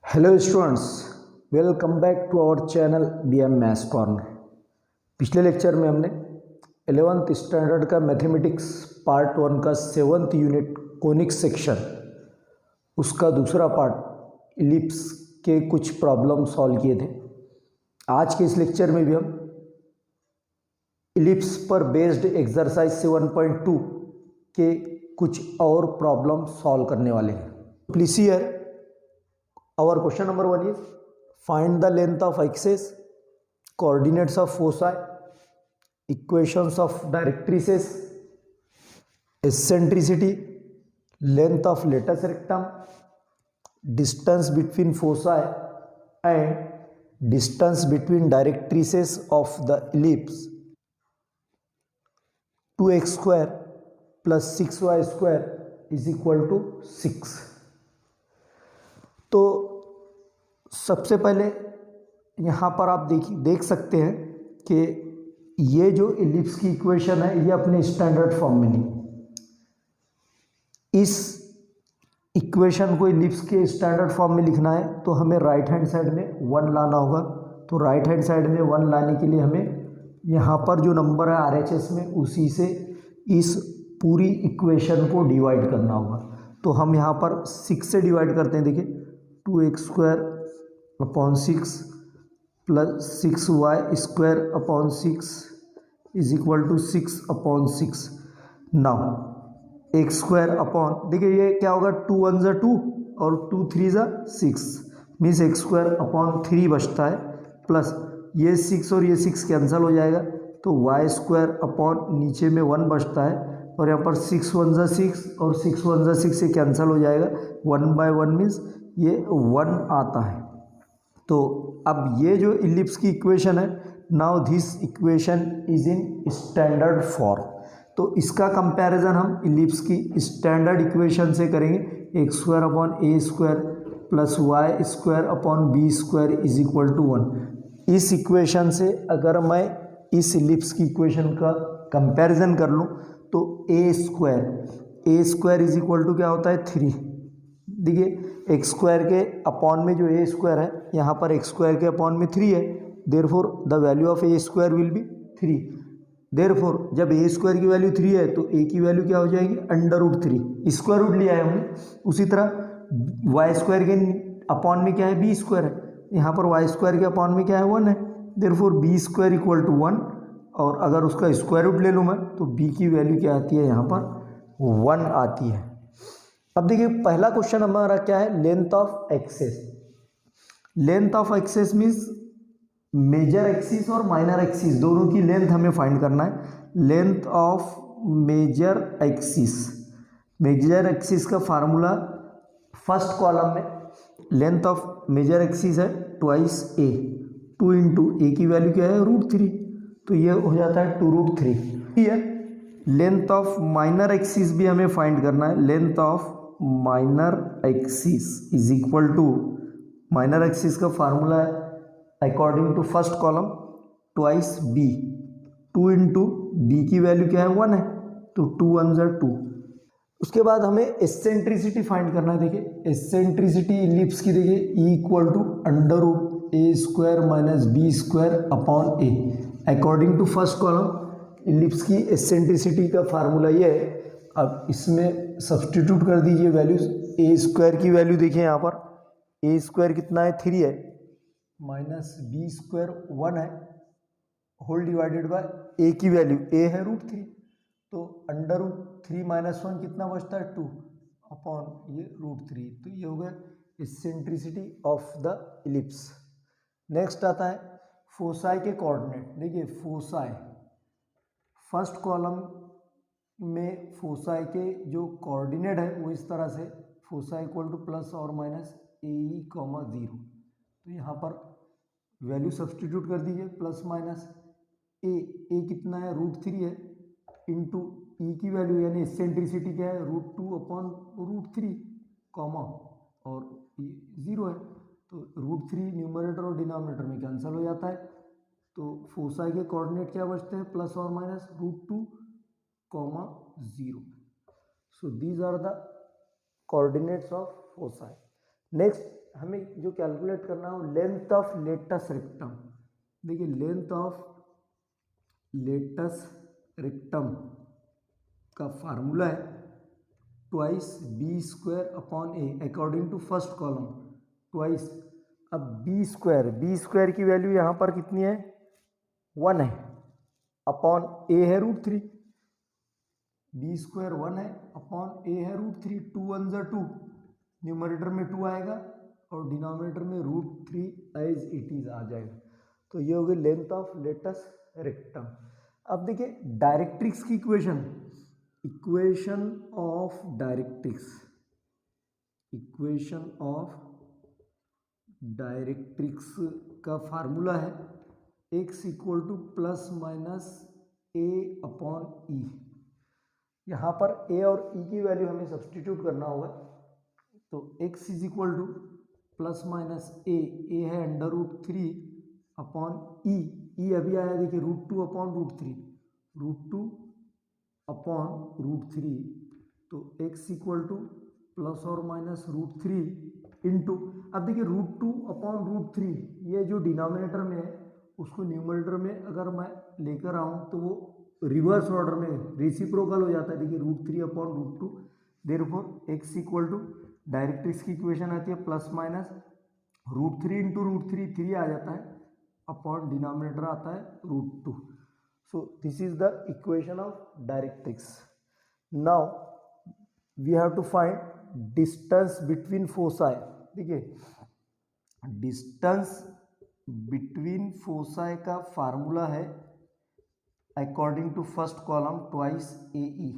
Hello students, welcome back to our channel BM maths corner. पिछले lecture में हमने 11th standard का mathematics part 1 का 7th यूनिट कोनिक सेक्शन उसका दूसरा पार्ट इलिप्स के कुछ प्रॉब्लम सॉल्व किए थे। आज के इस लेक्चर में भी हम इलिप्स पर बेस्ड एक्सरसाइज 7.2 के कुछ और प्रॉब्लम सॉल्व करने वाले हैं। Please here our question number 1 is find the length of axis, coordinates of foci, equations of directrices, eccentricity, length of latus rectum, distance between foci and distance between directrices of the ellipse. 2x square plus 6y square is equal to 6। तो सबसे पहले यहाँ पर आप देख सकते हैं कि ये जो इलिप्स की इक्वेशन है ये अपने स्टैंडर्ड फॉर्म में नहीं। इस इक्वेशन को इलिप्स के स्टैंडर्ड फॉर्म में लिखना है तो हमें राइट हैंड साइड में 1 लाना होगा। तो राइट हैंड साइड में 1 लाने के लिए हमें यहाँ पर जो नंबर है RHS में उसी से इस पूरी इक्वेशन को डिवाइड करना होगा। तो हम यहाँ पर 6 से डिवाइड करते हैं। देखिए 2x square upon 6 plus 6y square upon 6 is equal to 6 upon 6। Now x square upon, देखिए ये क्या होगा, 2 1 ज़ा 2 और 2 3 ज़ा 6 मीन्स एक्स स्क्वायर अपॉन 3 बचता है, प्लस ये 6 और ये 6 कैंसिल हो जाएगा तो वाई स्क्वायर अपॉन नीचे में 1 बचता है और यहाँ पर 6 1 ज़ा 6 और 6 1 ज़ा 6 से कैंसिल हो जाएगा, 1/1 मीन्स ये 1 आता है। तो अब ये जो इलिप्स की इक्वेशन है, now this equation is in standard form. तो इसका कंपैरिजन हम इलिप्स की स्टैंडर्ड इक्वेशन से करेंगे। X square upon a square plus y square upon b square is equal to 1। इस इक्वेशन से अगर मैं इस इलिप्स की इक्वेशन का कंपैरिजन कर लूँ तो ए स्क्वायर इज इक्वल टू क्या होता है, 3। देखिए एक्स स्क्वायर के अपॉन में जो ए स्क्वायर है, यहाँ पर एक्स स्क्वायर के अपॉन में 3 है, therefore the value of A square will be 3। Therefore जब ए स्क्वायर की वैल्यू 3 है तो ए की वैल्यू क्या हो जाएगी, √3, स्क्वायर रूट लिया है हमने। उसी तरह वाई स्क्वायर के अपॉन में क्या है, बी स्क्वायर है, यहाँ पर वाई स्क्वायर के अपॉन में क्या है, 1 है, therefore b square equal to 1। और अगर उसका स्क्वायर रूट ले लूँ मैं तो बी की वैल्यू क्या आती है, यहाँ पर 1 आती है। अब देखिए पहला क्वेश्चन हमारा क्या है, length of axis. Length of axis means major axis और माइनर एक्सिस दोनों की लेंथ हमें फाइंड करना है। लेंथ ऑफ मेजर एक्सिस का फार्मूला फर्स्ट कॉलम में लेंथ ऑफ मेजर एक्सिस है ट्वाइस ए, 2 इंटू ए की वैल्यू क्या है, √3, तो ये हो जाता है 2√3। ठीक है, लेंथ ऑफ माइनर एक्सिस भी हमें फाइंड करना है। Length of minor axis is equal to, minor axis का फार्मूला है according to first column twice b, 2 into b की वैल्यू क्या है, 1 है, तो 2 1 ज़ा 2। उसके बाद हमें एसेंट्रिसिटी फाइंड करना है। देखिए एसेंट्रिसिटी इलिप्स की, देखिए e equal to √a square minus b square upon a. According to first column ellipse की एसेंट्रिसिटी का फार्मूला ये है। अब इसमें सब्सटीट्यूट कर दीजिए वैल्यूज। ए स्क्वायर की वैल्यू देखिए यहाँ पर, ए स्क्वायर कितना है, 3 है, माइनस बी स्क्वायर 1 है, होल डिवाइडेड बाय ए की वैल्यू ए है √3, तो √3 माइनस 1 कितना बचता है, 2 अपॉन ये √3। तो ये हो गया eccentricity of the ellipse. Next आता है फोसाई के कोऑर्डिनेट। देखिए फोसाई फर्स्ट कॉलम में फोसाई के जो कोऑर्डिनेट है वो इस तरह से, फोसाई इक्वल टू प्लस और माइनस AE, 0। तो यहाँ पर वैल्यू सब्सटीट्यूट कर दीजिए, प्लस माइनस ए कितना है, √3 है, इंटू ई की वैल्यू यानी एसेंट्रिसिटी क्या है, √2 अपॉन √3, कॉमा और ये 0 है, तो √3 न्यूमरेटर और डिनोमिनेटर में कैंसिल हो जाता है। तो फोसाई के कोऑर्डिनेट क्या बचते हैं, प्लस और minus √2, 0। So these are the coordinates of foci. Next हमें जो कैलकुलेट करना है लेंथ ऑफ लेटस रेक्टम। देखिए लेंथ ऑफ लेटस रेक्टम का फार्मूला है twice b square upon a according to first column twice. अब बी स्क्वायर की value यहाँ पर कितनी है 1 है अपॉन ए है √3। बी स्क्वायर 1 है अपॉन ए है √3। 2 1 ज़ा 2, न्यूमरेटर में 2 आएगा और डिनोमिनेटर में √3 एज इट इज आ जाएगा। तो ये हो गई लेंथ ऑफ लेटस रेक्टम। अब देखिए डायरेक्ट्रिक्स की इक्वेशन ऑफ डायरेक्ट्रिक्स का फार्मूला है x equal to plus minus A upon E. यहाँ पर a और e की वैल्यू हमें सब्सटीट्यूट करना होगा। तो x is equal to plus minus A है √3 अपॉन ई अभी आया देखिए √2 अपॉन √3 अपॉन √3। तो x इक्वल टू प्लस और माइनस √3 इंटू, अब देखिए √2 अपॉन √3 ये जो डिनोमिनेटर में है उसको न्यूमरेटर में अगर मैं लेकर आऊँ तो वो रिवर्स ऑर्डर में रेसिप्रोकल हो जाता है। देखिए √3 upon √2, therefore x equal to directrix की इक्वेशन आती है प्लस माइनस √3 इंटू √3 3 आ जाता है अपॉन डिनोमिनेटर आता है √2। So this is the equation of directrix. Now we have to find distance between foci. देखिए डिस्टेंस बिटवीन फोसाई का फार्मूला है according to first column twice A E.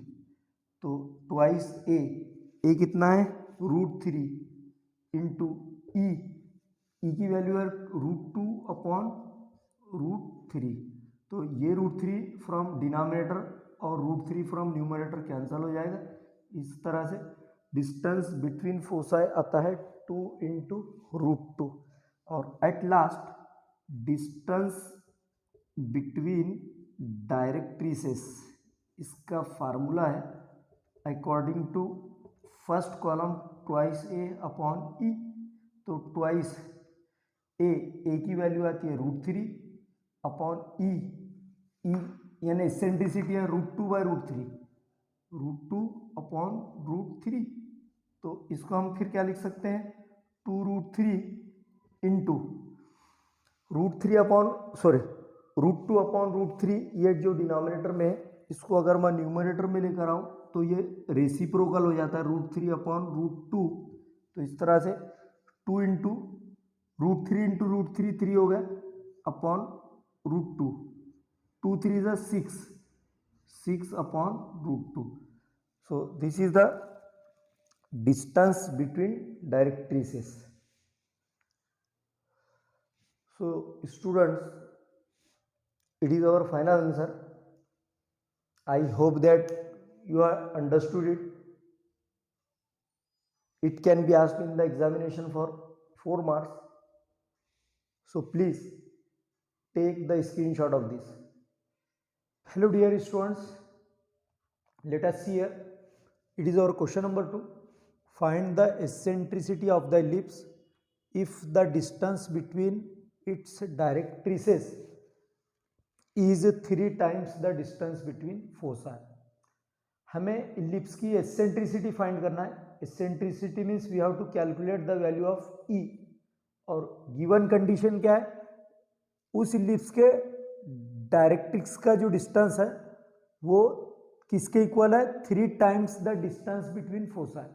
तो twice ए कितना है √3 इंटू ई की वैल्यू है √2 अपॉन √3। तो ये √3 फ्रॉम डिनोमिनेटर और √3 फ्रॉम न्यूमरेटर कैंसिल हो जाएगा। इस तरह से डिस्टेंस बिटवीन फोसाई आता है 2 इंटू √2। और at last distance between directrices, इसका फार्मूला है according to first column twice A upon E. तो ट्वाइस ए की वैल्यू आती है √3 अपॉन ई यानी एसेंट्रिसिटी है √2/√3 अपॉन √3। तो इसको हम फिर क्या लिख सकते हैं 2√3 इंटू √2 अपॉन √3। ये जो डिनोमिनेटर में है इसको अगर मैं न्यूमरेटर में लेकर आऊँ तो ये रेसिप्रोकल हो जाता है √3 अपॉन √2। तो इस तरह से 2 इंटू √3 इंटू √3 3 हो गया अपॉन √2। 2 3 ज़ा 6 upon √2। So this is the distance between directrices. So students, it is our final answer. I hope that you have understood it. It can be asked in the examination for 4 marks. So please take the screenshot of this. Hello dear students, let us see here. It is our question number 2. Find the eccentricity of the ellipse if the distance between its directrices is 3 times the distance between foci. हमें ellipse की eccentricity find करना है। Eccentricity means we have to calculate the value of E. और given condition क्या है, उस ellipse के directrix का जो डिस्टेंस है वो किसके इक्वल है 3 times the distance between foci.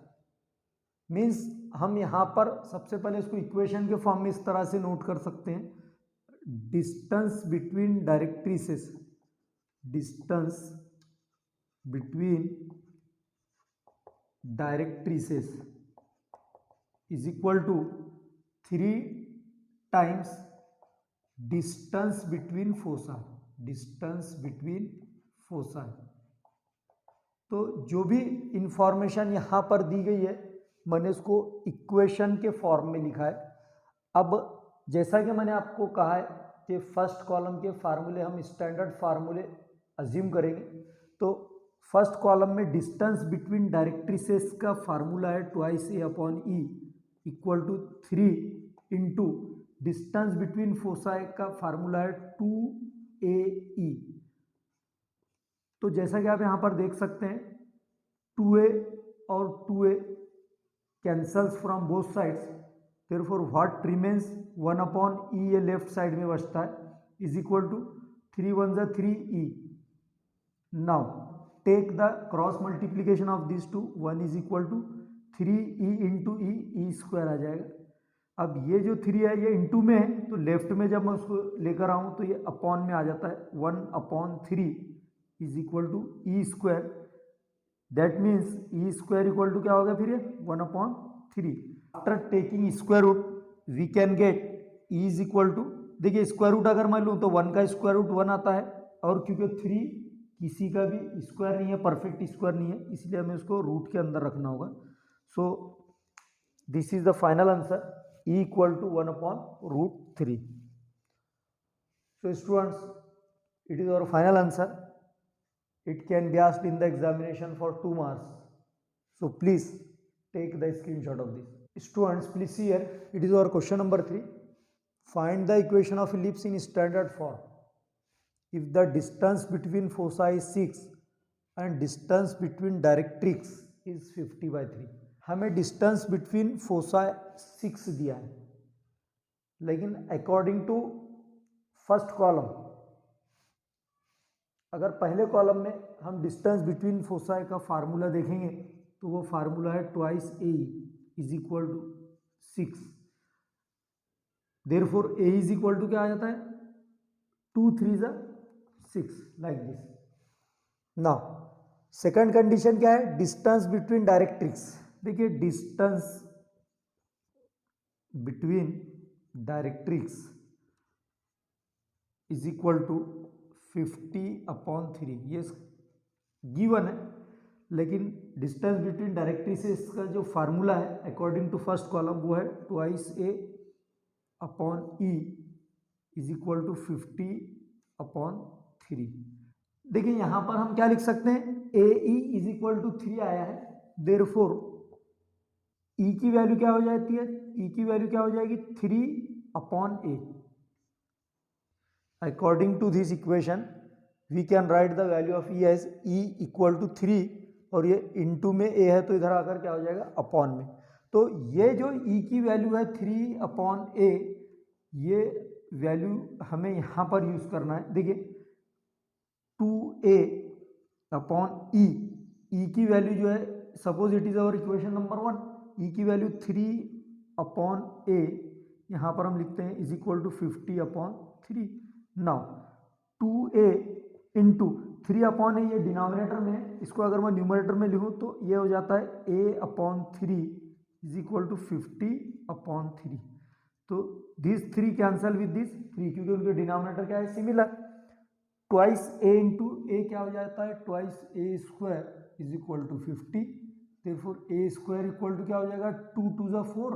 Means हम यहाँ पर सबसे पहले इसको इक्वेशन के फॉर्म में इस तरह से नोट कर सकते हैं distance between directrices is equal to 3 times distance between foci. तो जो भी इंफॉर्मेशन यहाँ पर दी गई है मैंने इसको इक्वेशन के फॉर्म में लिखा है। अब जैसा कि मैंने आपको कहा है कि फर्स्ट कॉलम के फार्मूले हम स्टैंडर्ड फार्मूले अज्यूम करेंगे। तो फर्स्ट कॉलम में डिस्टेंस बिटवीन डायरेक्ट्रिसेस का फार्मूला है twice A upon e. Equal to 3 into distance between foci का फार्मूला है 2AE। तो जैसा कि आप यहाँ पर देख सकते हैं 2A और 2A cancels from both sides, therefore what remains 1/E ये लेफ्ट साइड में बचता है इज इक्वल टू 3 1 जा 3E। Now take the cross multiplication of this two, 1 is equal to 3E into E square आ जाएगा। अब ये जो 3 है ये इंटू में है, तो लेफ्ट में जब मैं उसको लेकर आऊँ तो ये अपॉन में आ जाता है, 1/3 is equal to e square. That means e square equal to क्या होगा फिर ये 1/3। After taking square root we can get e is equal to, देखिए स्क्वायर रूट अगर मैं लूँ तो 1 का स्क्वायर रूट 1 आता है, और क्योंकि 3 किसी का भी स्क्वायर नहीं है, परफेक्ट स्क्वायर नहीं है, इसलिए हमें उसको रूट के अंदर रखना होगा। So this is the final answer, E equal to 1/√3। So students, it is our final answer. It can be asked in the examination for 2 marks. So please take the screenshot of this. Students, please see here. It is our question number 3. Find the equation of ellipse in standard form. If the distance between foci is 6 and distance between directrix is 50/3. हमें distance between fossa 6 दिया है, लेकिन according to first column, अगर पहले column में हम distance between foci का formula देखेंगे तो वो फार्मूला है 2A is equal to 6। Therefore A is equal to क्या आ जाता है 2 3 जा 6 like this. Now second condition क्या है, डिस्टेंस बिटवीन डायरेक्ट्रिक्स। देखिए distance between directrix is equal to 50/3, ये गिवन है, लेकिन डिस्टेंस बिटवीन डायरेक्ट्रिसेस का जो फार्मूला है अकॉर्डिंग टू फर्स्ट कॉलम वो है 2A/E इज इक्वल टू 50/3। देखिए यहां पर हम क्या लिख सकते हैं, AE इज इक्वल टू 3 आया है, देयरफॉर E की वैल्यू क्या हो जाती है, E की वैल्यू क्या हो जाएगी 3/A। According to this equation we can write the value of E as E equal to 3, और ये इनटू में A है तो इधर आकर क्या हो जाएगा अपॉन में। तो ये जो E की वैल्यू है 3/A, ये वैल्यू हमें यहाँ पर यूज करना है। देखिए 2A/E, E की वैल्यू जो है, suppose it is our equation number 1, E की वैल्यू 3/A, यहाँ पर हम लिखते हैं is equal to 50/3। Now 2A into 3/A ये डिनोमिनेटर में है, इसको अगर मैं न्यूमरेटर में लिखूँ तो ये हो जाता है A/3 इज इक्वल टू 50/3। तो दिस 3 कैंसल विद दिस 3, क्योंकि उनके डिनोमिनेटर क्या है similar. Twice A into A क्या हो जाता है 2A² is equal to 50, therefore A² equal to क्या हो जाएगा 2 2 जा 4,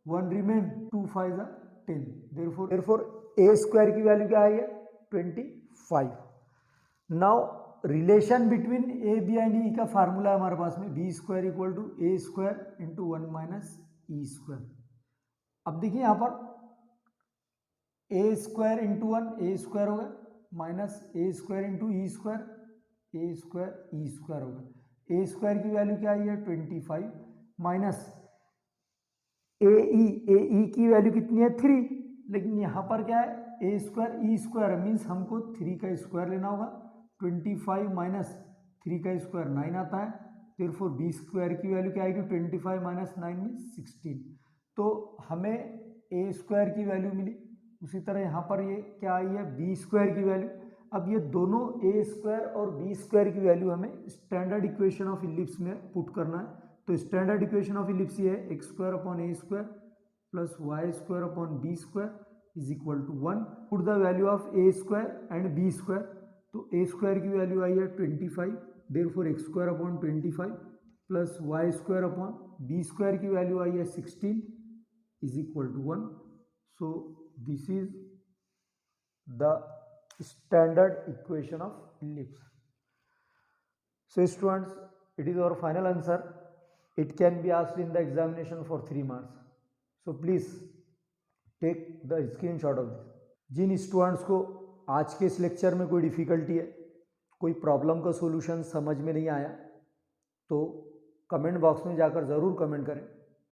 1 रिमेन, 2 5 जा 10, therefore A² की वैल्यू क्या है 25। Now relation between A B and E का फार्मूला है हमारे पास में, B² equal to A² into 1 minus E²। अब देखिए यहाँ पर A² इंटू 1 A² होगा, minus A² into E² A² E² होगा। A² की वैल्यू क्या आई है 25, माइनस AE की वैल्यू कितनी है 3, लेकिन यहाँ पर क्या है A² E² मीन्स हमको 3 का स्क्वायर लेना होगा। 25 माइनस 3 का स्क्वायर 9 आता है, therefore B² की वैल्यू क्या आएगी 25 माइनस 9 मीन्स 16। तो हमें A² की वैल्यू मिली, उसी तरह यहाँ पर ये क्या आई है B² की वैल्यू। अब ये दोनों A² और B² की वैल्यू हमें स्टैंडर्ड इक्वेशन ऑफ इलिप्स में पुट करना है। तो स्टैंडर्ड इक्वेशन ऑफ इलिप्स ये है x² plus y² is equal to 1। Put the value of A² and B², तो A² की वैल्यू आई है 25, देयरफॉर x² प्लस y² की वैल्यू आई है 16 is equal to 1। So this is the standard equation of ellipse. So students, it is our final answer. It can be asked in the examination for 3 marks. So please take the screenshot of this. जिन students को आज के इस lecture में कोई difficulty है, कोई problem का सॉल्यूशन समझ में नहीं आया, तो कमेंट बॉक्स में जाकर ज़रूर कमेंट करें।